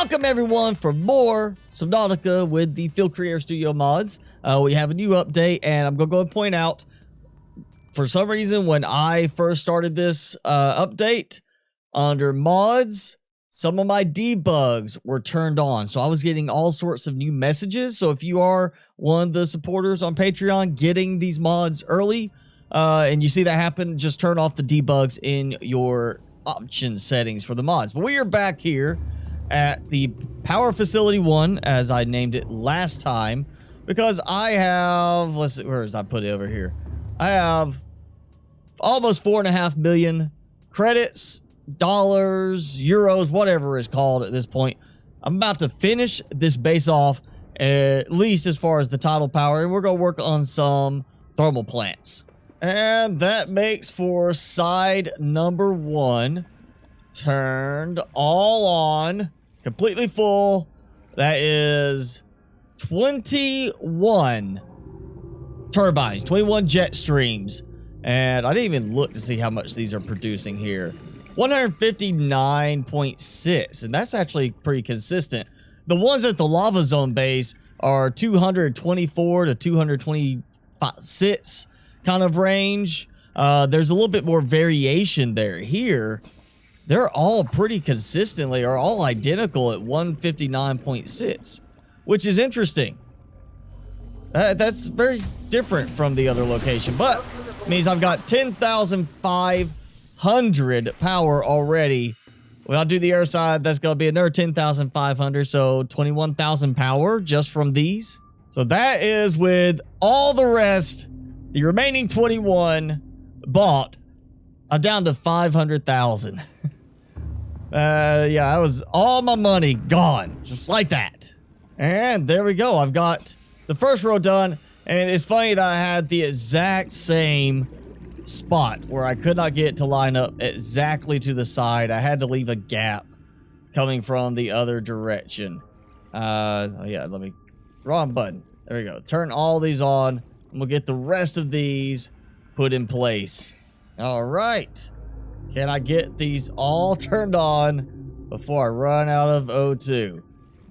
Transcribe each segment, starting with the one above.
Welcome everyone for more Subnautica with the Field Creator Studio mods. We have a new update, and I'm gonna go and point out, for some reason, when I first started this update, under mods, some of my debugs were turned on. So I was getting all sorts of new messages. So if you are one of the supporters on Patreon getting these mods early, and you see that happen, just turn off the debugs in your option settings for the mods. But we are back here at the Power Facility 1, as I named it last time, because I have, let's see, where did I put it over here? I have almost 4.5 million credits, dollars, euros, whatever it's called at this point. I'm about to finish this base off, at least as far as the tidal power, and we're going to work on some thermal plants. And that makes for side number 1 turned all on, completely full. That is 21 turbines, 21 jet streams. And I didn't even look to see how much these are producing here. 159.6, and that's actually pretty consistent. The ones at the lava zone base are 224 to 226 kind of range. There's a little bit more variation there. Here, they're all pretty consistently, are all identical at 159.6, which is interesting. That's very different from the other location, but it means I've got 10,500 power already. When I do the air side, that's going to be another 10,500, so 21,000 power just from these. So that is with all the rest, the remaining 21 bought, I'm down to 500,000. Yeah, that was all my money gone, just like that. And there we go. I've got the first row done, and it's funny that I had the exact same spot where I could not get it to line up exactly to the side. I had to leave a gap coming from the other direction. Yeah, let me, wrong button. There we go. Turn all these on, and we'll get the rest of these put in place. All right. Can I get these all turned on before I run out of O2?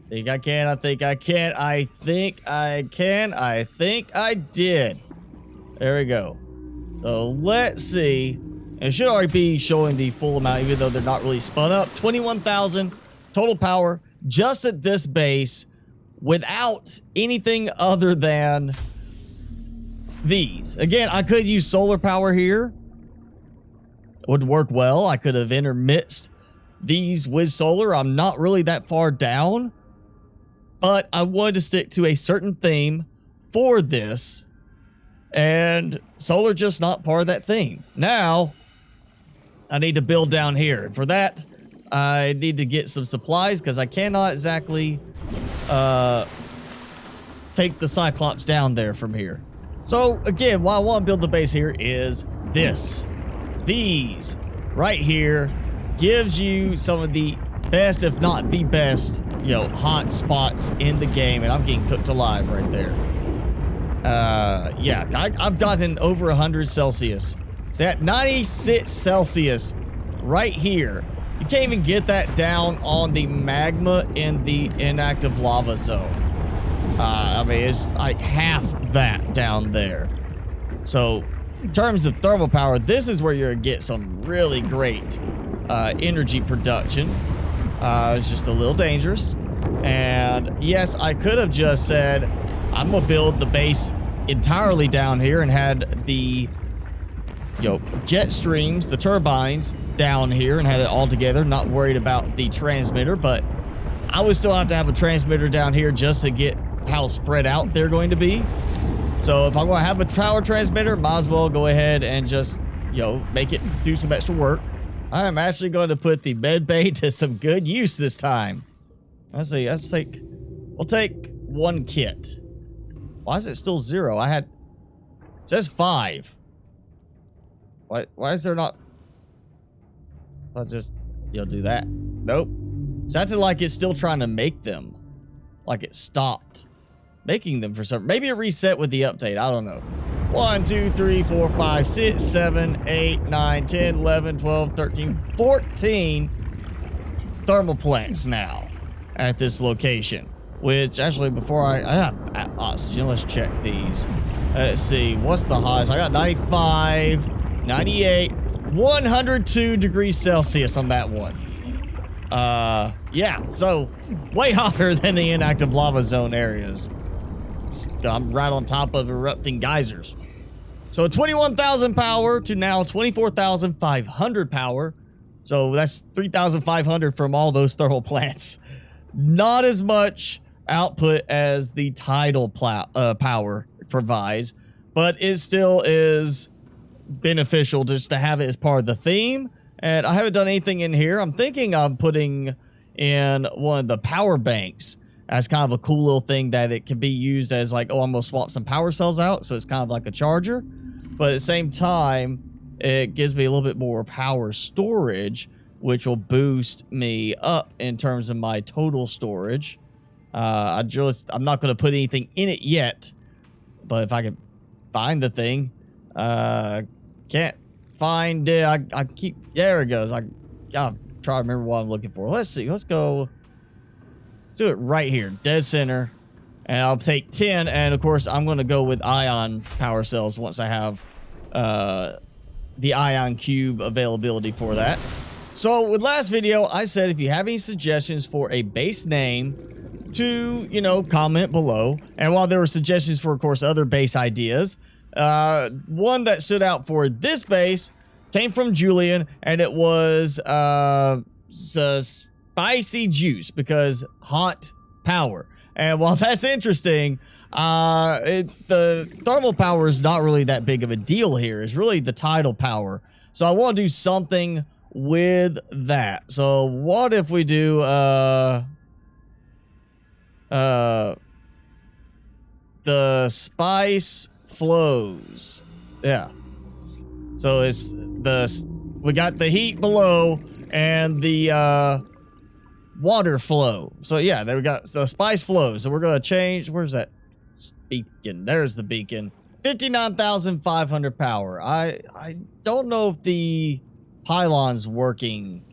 Think I can, I think I can, I think I can, I think I did. There we go. So let's see. And it should already be showing the full amount, even though they're not really spun up. 21,000 total power just at this base without anything other than these. Again, I could use solar power here. It would work well. I could have intermixed these with solar. I'm not really that far down, but I wanted to stick to a certain theme for this, and solar just not part of that theme. Now, I need to build down here. And for that, I need to get some supplies because I cannot exactly take the Cyclops down there from here. So again, what I want to build the base here is this. These right here gives you some of the best, if not the best, you know, hot spots in the game, and I'm getting cooked alive right there. Yeah, I've gotten over 100 Celsius. So at 96 Celsius right here, you can't even get that down on the magma in the inactive lava zone. I mean, it's like half that down there. So in terms of thermal power, this is where you're gonna get some really great energy production. It's just a little dangerous. And yes, I could have just said, I'm gonna build the base entirely down here and had the, you know, jet streams, the turbines down here, and had it all together, not worried about the transmitter. But I would still have to have a transmitter down here just to get how spread out they're going to be. So if I'm going to have a power transmitter, might as well go ahead and just, you know, make it do some extra work. I am actually going to put the med bay to some good use this time. Let's see, we'll take 1 kit. Why is it still 0? It says 5. Why is there not? I'll just, you know, do that. Nope. It's acting like it's still trying to make them. Like it stopped making them for some, maybe it reset with the update. I don't know. 1, 2, 3, 4, 5, 6, 7, 8, 9, 10, 11, 12, 13, 14 thermal plants now. at this location. Which actually, before I have oxygen, let's check these. Let's see, what's the highest? I got 95, 98, 102 degrees Celsius on that one. Yeah, so way hotter than the inactive lava zone areas. I'm right on top of erupting geysers. So 21,000 power to now 24,500 power. So that's 3,500 from all those thermal plants. Not as much output as the tidal power provides, but it still is beneficial just to have it as part of the theme. And I haven't done anything in here. I'm thinking I'm putting in one of the power banks as kind of a cool little thing that it can be used as like, oh, I'm gonna swap some power cells out, so it's kind of like a charger. But at the same time, it gives me a little bit more power storage, which will boost me up in terms of my total storage. I'm not going to put anything in it yet, but if I can find the thing, can't find it. I keep, there it goes. I gotta try to remember what I'm looking for. Let's see. Let's go. Let's do it right here, dead center. And I'll take 10, and of course, I'm going to go with ion power cells once I have the ion cube availability for that. So with last video, I said if you have any suggestions for a base name to, you know, comment below. And while there were suggestions for, of course, other base ideas, one that stood out for this base came from Julian, and it was spicy juice, because hot power. And while that's interesting, the thermal power is not really that big of a deal here. It's really the tidal power. So I want to do something with that. So what if we do the spice flows? Yeah. So it's we got the heat below and the water flow. So yeah, there we got the spice flows. So we're gonna change. Where's that beacon? There's the beacon. 59,500 power. I don't know if the pylon's working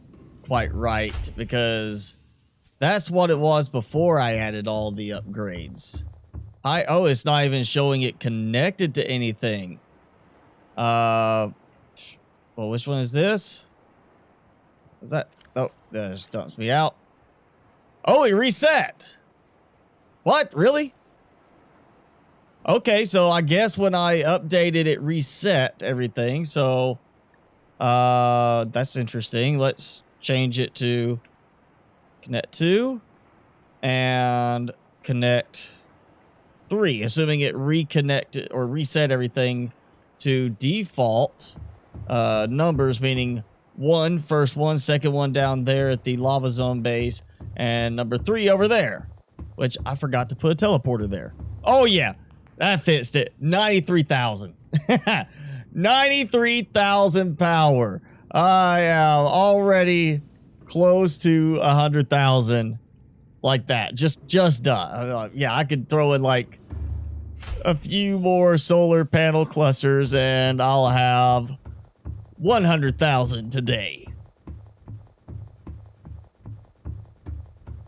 quite right, because that's what it was before I added all the upgrades. Oh, it's not even showing it connected to anything. Well, which one is this? Is that? Oh, that just dumps me out. Oh, it reset. What? Really? Okay, so I guess when I updated it reset everything. So that's interesting. Let's change it to connect 2 and connect 3, assuming it reconnected or reset everything to default numbers, meaning 1, first one, second one down there at the lava zone base, and number 3 over there, which I forgot to put a teleporter there. Oh yeah, that fixed it. 93,000. 93,000 power. I am already close to 100,000 like that. Just done. Yeah, I could throw in like a few more solar panel clusters and I'll have 100,000 today.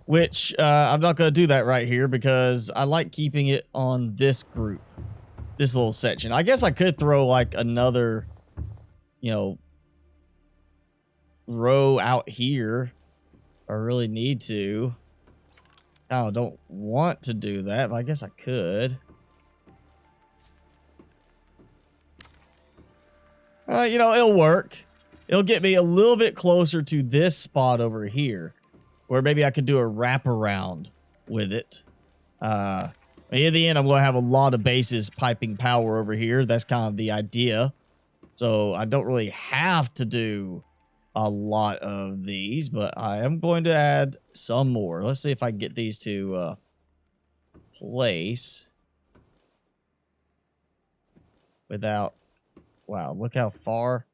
Which I'm not going to do that right here because I like keeping it on this group. This little section. I guess I could throw like another, you know, row out here. I really need to. I don't want to do that, but I guess I could. You know, it'll work. It'll get me a little bit closer to this spot over here, where maybe I could do a wraparound with it. In the end, I'm going to have a lot of bases piping power over here. That's kind of the idea. So I don't really have to do a lot of these, but I am going to add some more. Let's see if I can get these to place without... Wow, look how far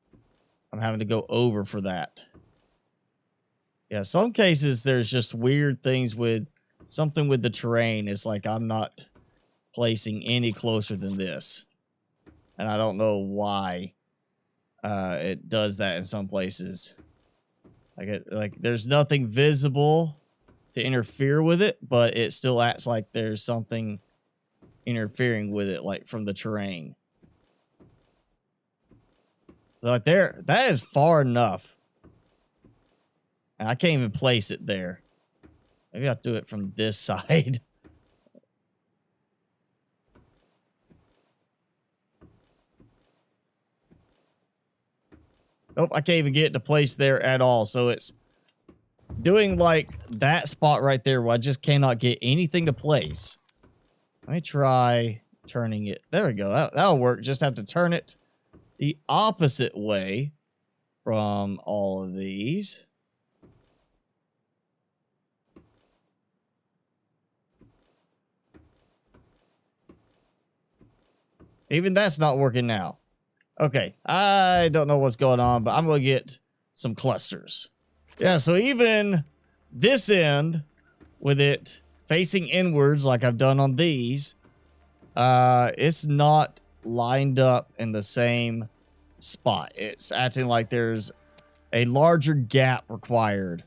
I'm having to go over for that. Yeah, some cases there's just weird things with something with the terrain. It's like I'm not placing any closer than this. And I don't know why it does that in some places. Like there's nothing visible to interfere with it, but it still acts like there's something interfering with it, like from the terrain. So like there, that is far enough. And I can't even place it there. Maybe I'll do it from this side. Nope, I can't even get it to place there at all. So it's doing like that spot right there where I just cannot get anything to place. Let me try turning it. There we go. That'll work. Just have to turn it the opposite way from all of these. Even that's not working now. Okay, I don't know what's going on, but I'm going to get some clusters. Yeah, so even this end, with it facing inwards like I've done on these, it's not lined up in the same spot. It's acting like there's a larger gap required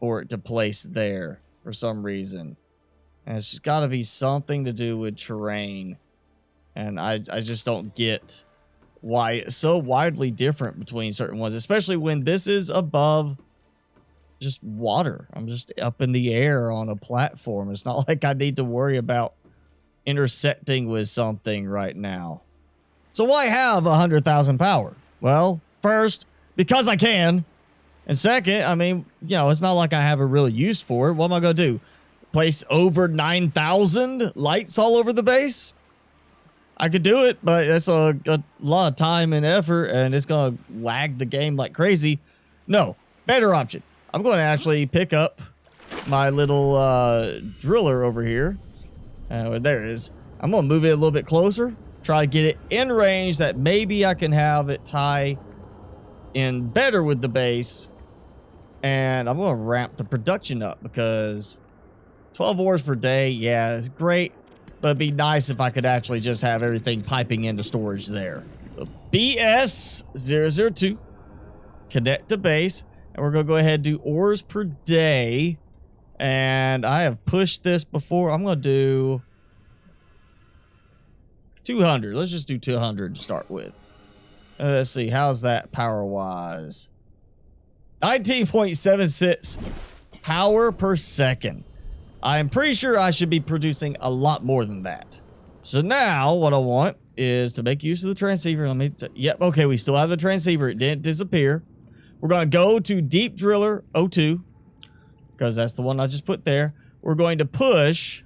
for it to place there for some reason. And it's just got to be something to do with terrain. And I just don't get why it's so widely different between certain ones, especially when this is above just water. I'm just up in the air on a platform. It's not like I need to worry about intersecting with something right now. So why have 100,000 power? Well, first, because I can. And second, I mean, you know, it's not like I have a real use for it. What am I going to do? Place over 9,000 lights all over the base? I could do it, but that's a lot of time and effort, and it's going to lag the game like crazy. No, better option. I'm going to actually pick up my little driller over here. There it is. I'm going to move it a little bit closer, try to get it in range that maybe I can have it tie in better with the base. And I'm going to ramp the production up because 12 ores per day, yeah, it's great. But it'd be nice if I could actually just have everything piping into storage there. So BS002, connect to base. And we're going to go ahead and do ores per day. And I have pushed this before. I'm going to do 200. Let's just do 200 to start with. Let's see. How's that power-wise? 19.76 power per second. I'm pretty sure I should be producing a lot more than that. So now what I want is to make use of the transceiver. Let me, yep, okay, we still have the transceiver. It didn't disappear. We're going to go to Deep Driller 02 because that's the one I just put there. We're going to push.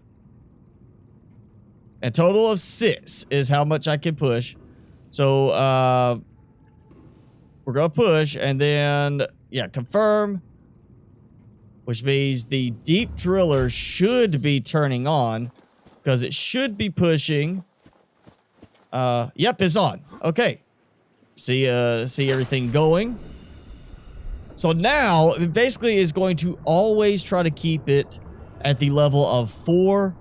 A total of 6 is how much I can push. So we're going to push and then, yeah, confirm. Which means the deep driller should be turning on because it should be pushing. Yep, it's on. Okay. See everything going. So now it basically is going to always try to keep it at the level of 4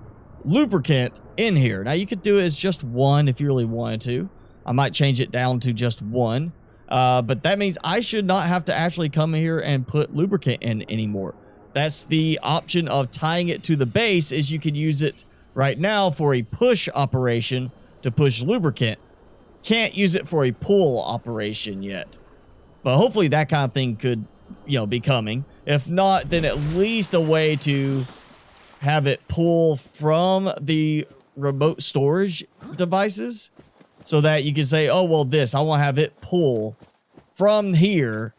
lubricant in here. Now you could do it as just 1 if you really wanted to. I might change it down to just 1. But that means I should not have to actually come here and put lubricant in anymore. That's the option of tying it to the base, is you can use it right now for a push operation to push lubricant. Can't use it for a pull operation yet. But hopefully that kind of thing could, you know, be coming. If not, then at least a way to have it pull from the remote storage devices so that you can say, oh, well, this, I want to have it pull from here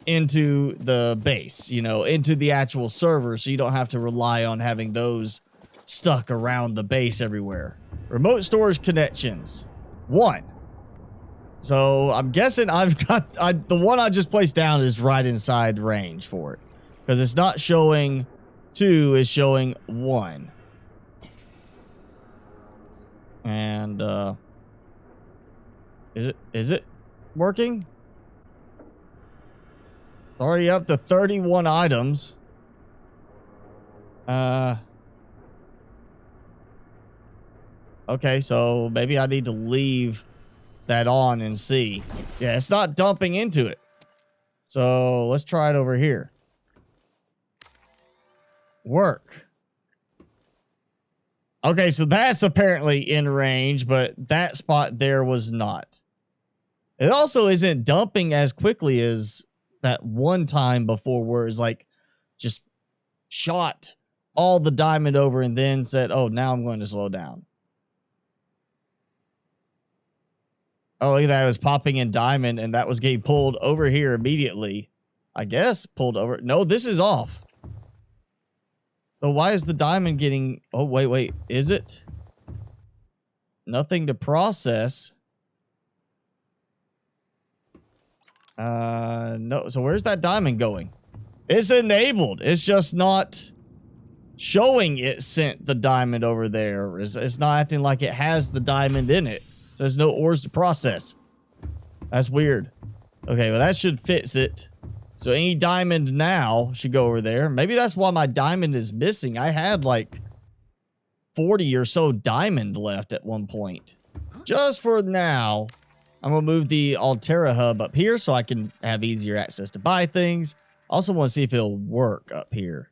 into the base, you know, into the actual server, so you don't have to rely on having those stuck around the base everywhere. Remote storage connections 1. So I'm guessing I've got the one I just placed down is right inside range for it because it's not showing 2, it's showing 1. And is it working? Already up to 31 items. Okay, so maybe I need to leave that on and see. Yeah, it's not dumping into it. So let's try it over here. work. Okay, so that's apparently in range, but that spot there was not. It also isn't dumping as quickly as that one time before where it's like just shot all the diamond over and then said, oh, now I'm going to slow down. Oh, look at that. It was popping in diamond and that was getting pulled over here immediately. I guess pulled over. No, this is off. So why is the diamond getting... Oh, wait. Is it? Nothing to process. No. So where's that diamond going? It's enabled. It's just not showing it sent the diamond over there. It's not acting like it has the diamond in it. It says no ores to process. That's weird. Okay, well that should fix it. So any diamond now should go over there. Maybe that's why my diamond is missing. I had like 40 or so diamond left at one point. Just for now, I'm going to move the Altera hub up here so I can have easier access to buy things. Also want to see if it'll work up here.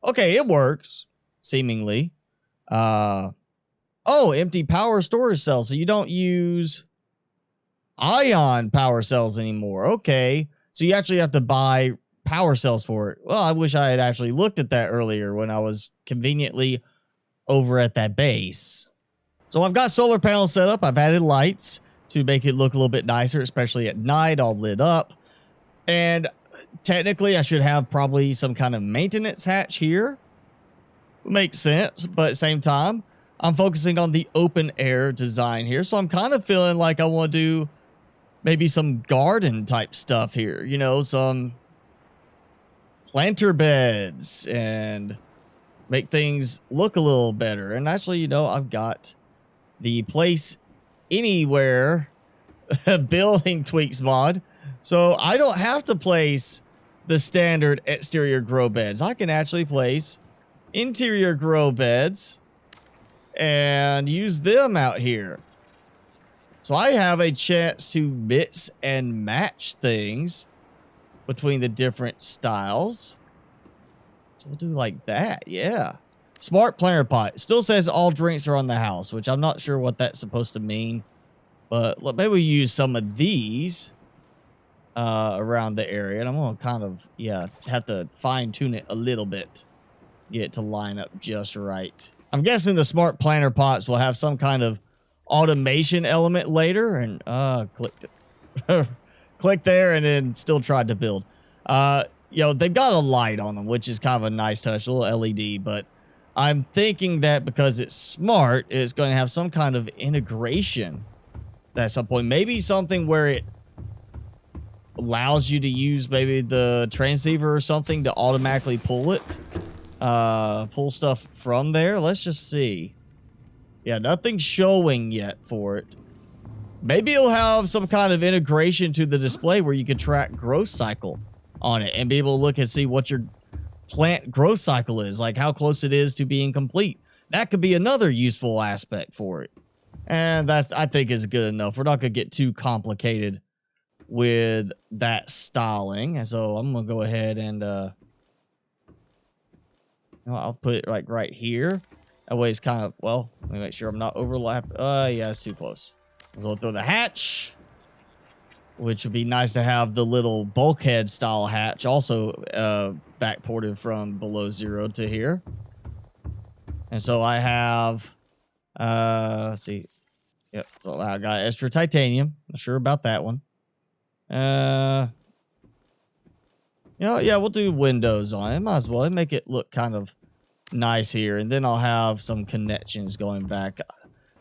Okay, it works, seemingly. Oh, empty power storage cells. So you don't use ion power cells anymore. Okay. So you actually have to buy power cells for it. Well, I wish I had actually looked at that earlier when I was conveniently over at that base. So I've got solar panels set up. I've added lights to make it look a little bit nicer, especially at night, all lit up. And technically, I should have probably some kind of maintenance hatch here. Makes sense, but at the same time, I'm focusing on the open air design here. So I'm kind of feeling like I want to do maybe some garden type stuff here, you know, some planter beds and make things look a little better. And actually, you know, I've got the place anywhere building tweaks mod. So I don't have to place the standard exterior grow beds. I can actually place interior grow beds and use them out here. So I have a chance to mix and match things between the different styles. So we'll do like that. Yeah. Smart planter pot. Still says all drinks are on the house, which I'm not sure what that's supposed to mean. But maybe we use some of these around the area. And I'm going to kind of, yeah, have to fine tune it a little bit. Get it to line up just right. I'm guessing the smart planter pots will have some kind of automation element later, and clicked it. Click there and then still tried to build. You know, they've got a light on them, which is kind of a nice touch, a little LED, but I'm thinking that because it's smart, it's going to have some kind of integration at some point. Maybe something where it allows you to use maybe the transceiver or something to automatically pull it, pull stuff from there. Let's just see. Yeah, nothing's showing yet for it. Maybe it'll have some kind of integration to the display where you can track growth cycle on it and be able to look and see what your plant growth cycle is, like how close it is to being complete. That could be another useful aspect for it. And that's, I think, is good enough. We're not going to get too complicated with that styling. And so I'm going to go ahead and I'll put it like right here. That way it's kind of, well, let me make sure I'm not overlapping. Yeah, it's too close. So we'll throw the hatch, which would be nice to have the little bulkhead style hatch also backported from below zero to here. And so I have, let's see. Yep, so I got extra titanium. Not sure about that one. You know, yeah, we'll do windows on it. Might as well make it look kind of nice here, and then I'll have some connections going back.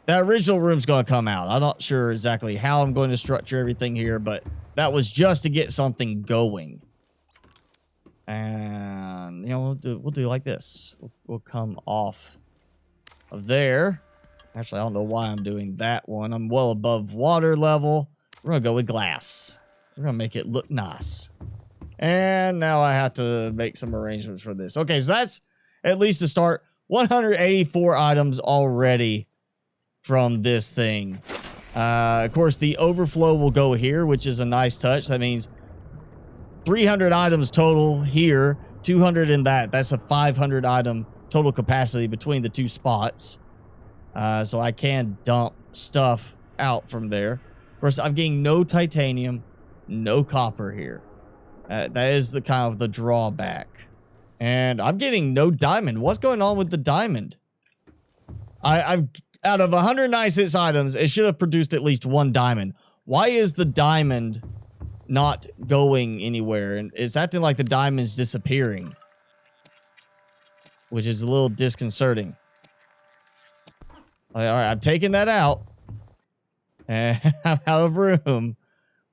That original room's going to come out. I'm not sure exactly how I'm going to structure everything here, but that was just to get something going. And you know, we'll do like this. We'll come off of there. Actually, I don't know why I'm doing that one. I'm well above water level. We're gonna go with glass. We're gonna make it look nice. And now I have to make some arrangements for this. Okay, so that's at least to start. 184 items already from this thing. Of course, the overflow will go here, which is a nice touch. That means 300 items total here. 200 in that. That's a 500 item total capacity between the two spots. So I can dump stuff out from there. Of course, I'm getting no titanium, no copper here. That is the kind of the drawback. And I'm getting no diamond. What's going on with the diamond? I've out of 196 items, it should have produced at least 1 diamond. Why is the diamond not going anywhere? And it's acting like the diamond's disappearing, which is a little disconcerting. All right, I'm taking that out. And I'm out of room.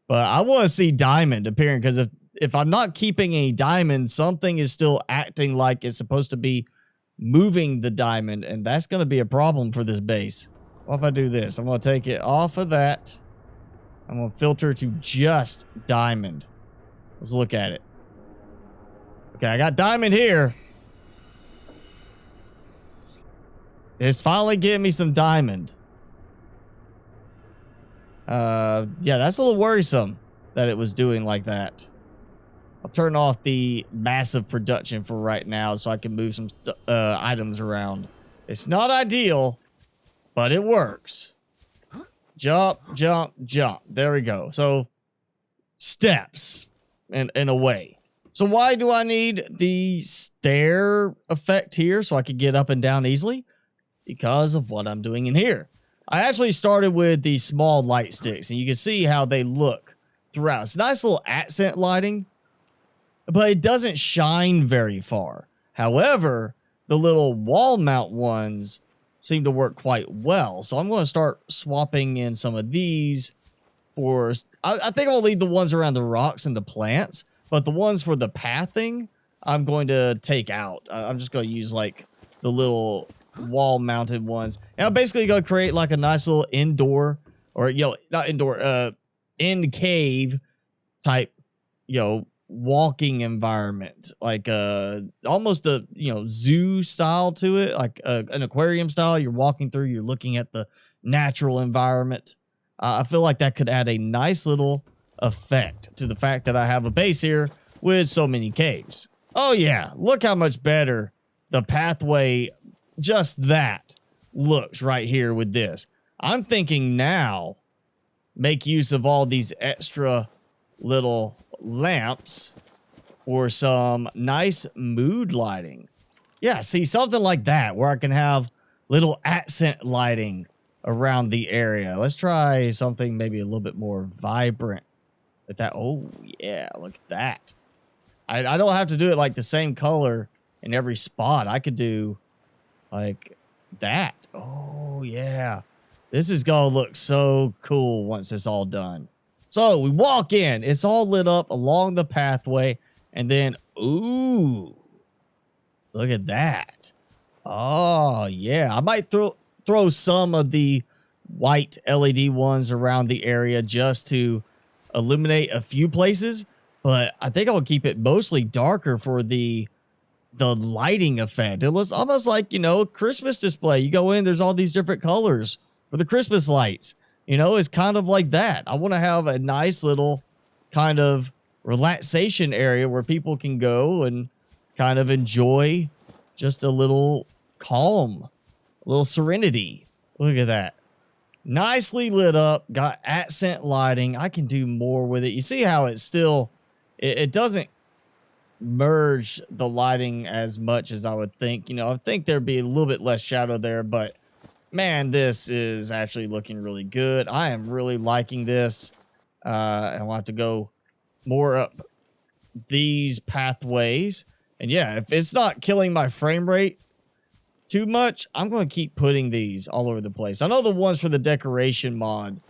But I want to see diamond appearing, because if I'm not keeping a diamond, something is still acting like it's supposed to be moving the diamond, and that's going to be a problem for this base. What if I do this? I'm going to take it off of that. I'm going to filter to just diamond. Let's look at it. Okay, I got diamond here. It's finally giving me some diamond. Yeah, that's a little worrisome that it was doing like that. I'll turn off the massive production for right now so I can move some items around. It's not ideal, but it works. Jump, jump, jump. There we go. So, steps in a way. So why do I need the stair effect here so I can get up and down easily? Because of what I'm doing in here. I actually started with the small light sticks, and you can see how they look throughout. It's nice little accent lighting, but it doesn't shine very far. However, the little wall mount ones seem to work quite well. So I'm going to start swapping in some of these for... I think I'll leave the ones around the rocks and the plants, but the ones for the pathing, I'm going to take out. I'm just going to use like the little wall mounted ones. And I'm basically going to create like a nice little indoor, or, you know, not indoor, end cave type, you know, walking environment, like almost a, you know, zoo style to it, like an aquarium style. You're walking through, you're looking at the natural environment. I feel like that could add a nice little effect to the fact that I have a base here with so many caves. Oh yeah, look how much better the pathway, just that, looks right here with this. I'm thinking now, make use of all these extra little lamps or some nice mood lighting. Yeah, see, something like that where I can have little accent lighting around the area. Let's try something maybe a little bit more vibrant at that. Oh yeah, look at that. I don't have to do it like the same color in every spot. I could do like that. Oh yeah, this is gonna look so cool once it's all done. So we walk in, it's all lit up along the pathway, and then, ooh, look at that. Oh, yeah. I might throw some of the white LED ones around the area just to illuminate a few places, but I think I'll keep it mostly darker for the lighting effect. It was almost like, you know, a Christmas display. You go in, there's all these different colors for the Christmas lights. You know, it's kind of like that. I want to have a nice little kind of relaxation area where people can go and kind of enjoy just a little calm, a little serenity. Look at that. Nicely lit up, got accent lighting. I can do more with it. You see how it's still, it doesn't merge the lighting as much as I would think. You know, I think there'd be a little bit less shadow there, but man, this is actually looking really good. I am really liking this. And we'll have to go more up these pathways. And yeah, if it's not killing my frame rate too much, I'm going to keep putting these all over the place. I know the ones for the decoration mod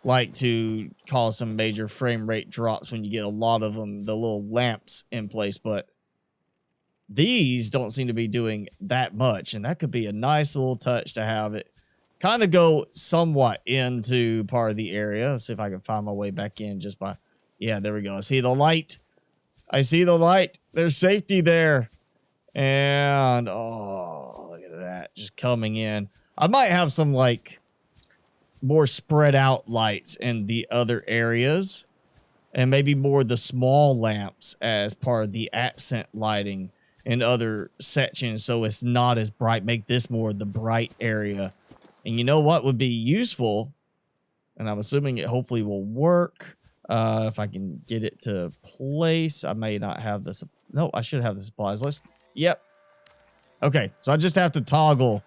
like to cause some major frame rate drops when you get a lot of them, the little lamps in place, but these don't seem to be doing that much, and that could be a nice little touch to have it kind of go somewhat into part of the area. Let's see if I can find my way back in just by... Yeah, there we go. I see the light. I see the light. There's safety there. And, oh, look at that. Just coming in. I might have some, like, more spread out lights in the other areas. and maybe more the small lamps as part of the accent lighting in other sections, so it's not as bright. Make this more the bright area. And you know what would be useful, and I'm assuming it hopefully will work, if I can get it to place. I may not have this. No, I should have the supplies. Yep. Okay, so I just have to toggle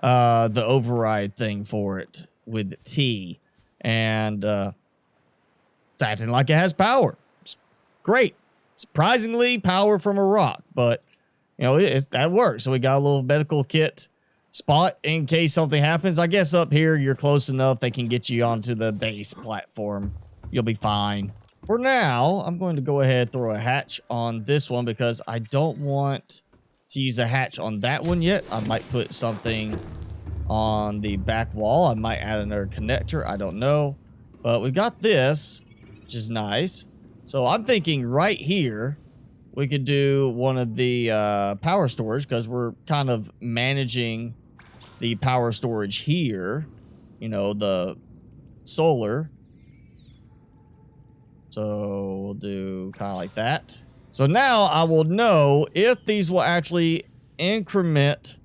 the override thing for it with T, and it's acting like it has power. It's great. Surprisingly, power from a rock, but you know, that works. So we got a little medical kit spot in case something happens. I guess up here you're close enough they can get you onto the base platform. You'll be fine. For now, I'm going to go ahead and throw a hatch on this one because I don't want to use a hatch on that one yet. I might put something on the back wall. I might add another connector. I don't know. But we got this, which is nice. So I'm thinking right here, we could do one of the power storage because we're kind of managing the power storage here. You know, the solar. So we'll do kind of like that. So now I will know if these will actually increment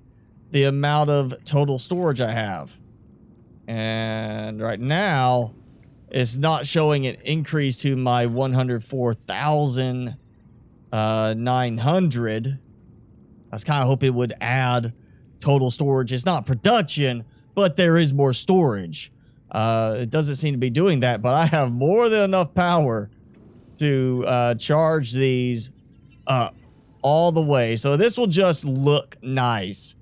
the amount of total storage I have. And right now, it's not showing an increase to my 104,900. I was kind of hoping it would add total storage. It's not production, but there is more storage. It doesn't seem to be doing that, but I have more than enough power to charge these up all the way. So this will just look nice.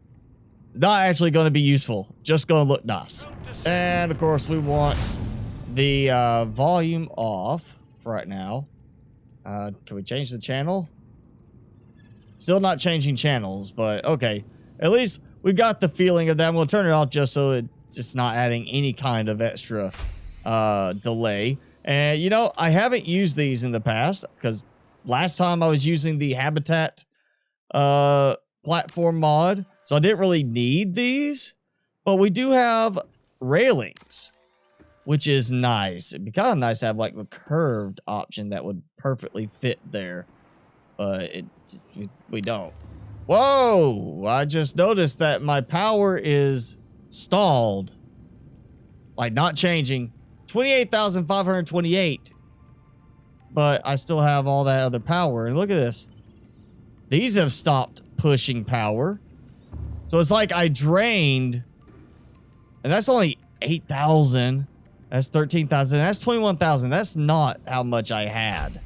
It's not actually going to be useful, just going to look nice. And of course we want the volume off for right now. Can we change the channel? Still not changing channels, but okay. At least we got the feeling of that. I'm going to turn it off just so it's not adding any kind of extra delay. And, you know, I haven't used these in the past because last time I was using the habitat platform mod, so I didn't really need these. But we do have railings, which is nice. It'd be kind of nice to have like a curved option that would perfectly fit there. But we don't. Whoa! I just noticed that my power is stalled. Like not changing. 28,528. But I still have all that other power. And look at this. These have stopped pushing power. So it's like I drained. And that's only 8,000. That's 13,000. That's 21,000. That's not how much I had.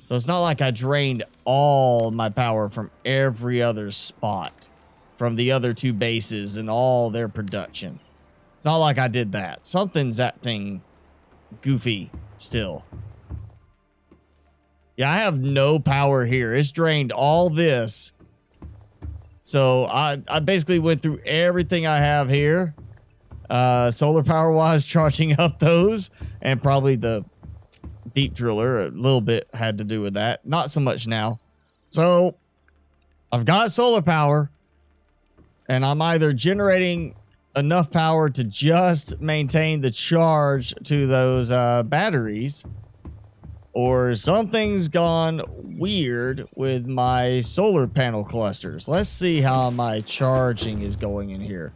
So it's not like I drained all my power from every other spot. From the other two bases and all their production. It's not like I did that. Something's acting goofy still. Yeah, I have no power here. It's drained all this. So I basically went through everything I have here. Solar power wise, charging up those. And probably the deep driller, a little bit had to do with that. Not so much now. So I've got solar power. And I'm either generating enough power to just maintain the charge to those batteries, or something's gone weird with my solar panel clusters. Let's see how my charging is going in here.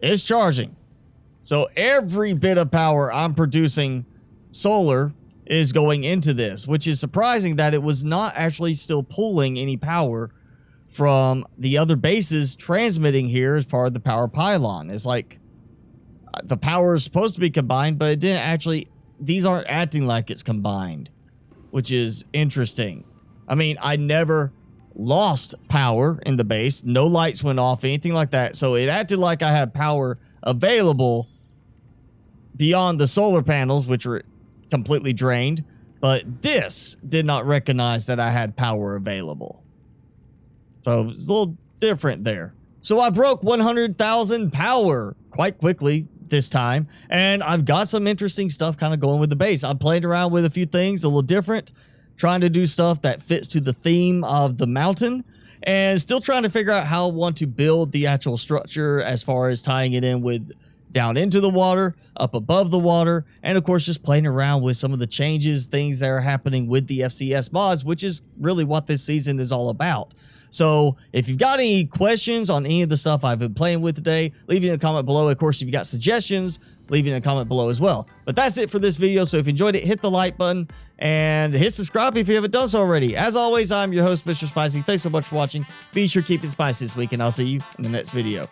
It's charging. So every bit of power I'm producing solar is going into this, which is surprising that it was not actually still pulling any power from the other bases transmitting here as part of the power pylon. It's like the power is supposed to be combined, but it didn't actually. These aren't acting like it's combined, which is interesting. I mean, I never lost power in the base. No lights went off, anything like that. So it acted like I had power available beyond the solar panels, which were completely drained. But this did not recognize that I had power available. So it's a little different there. So I broke 100,000 power quite quickly this time. And I've got some interesting stuff kind of going with the base. I played around with a few things a little different, trying to do stuff that fits to the theme of the mountain, and still trying to figure out how I want to build the actual structure as far as tying it in with down into the water, up above the water, and of course just playing around with some of the changes, things that are happening with the FCS mods, which is really what this season is all about. So if you've got any questions on any of the stuff I've been playing with today, leave it in a comment below. Of course, if you got suggestions, leave it in a comment below as well. But that's it for this video. So if you enjoyed it, hit the like button and hit subscribe if you haven't done so already. As always, I'm your host, Mr. Spicy. Thanks so much for watching. Be sure to keep it spicy this week, and I'll see you in the next video.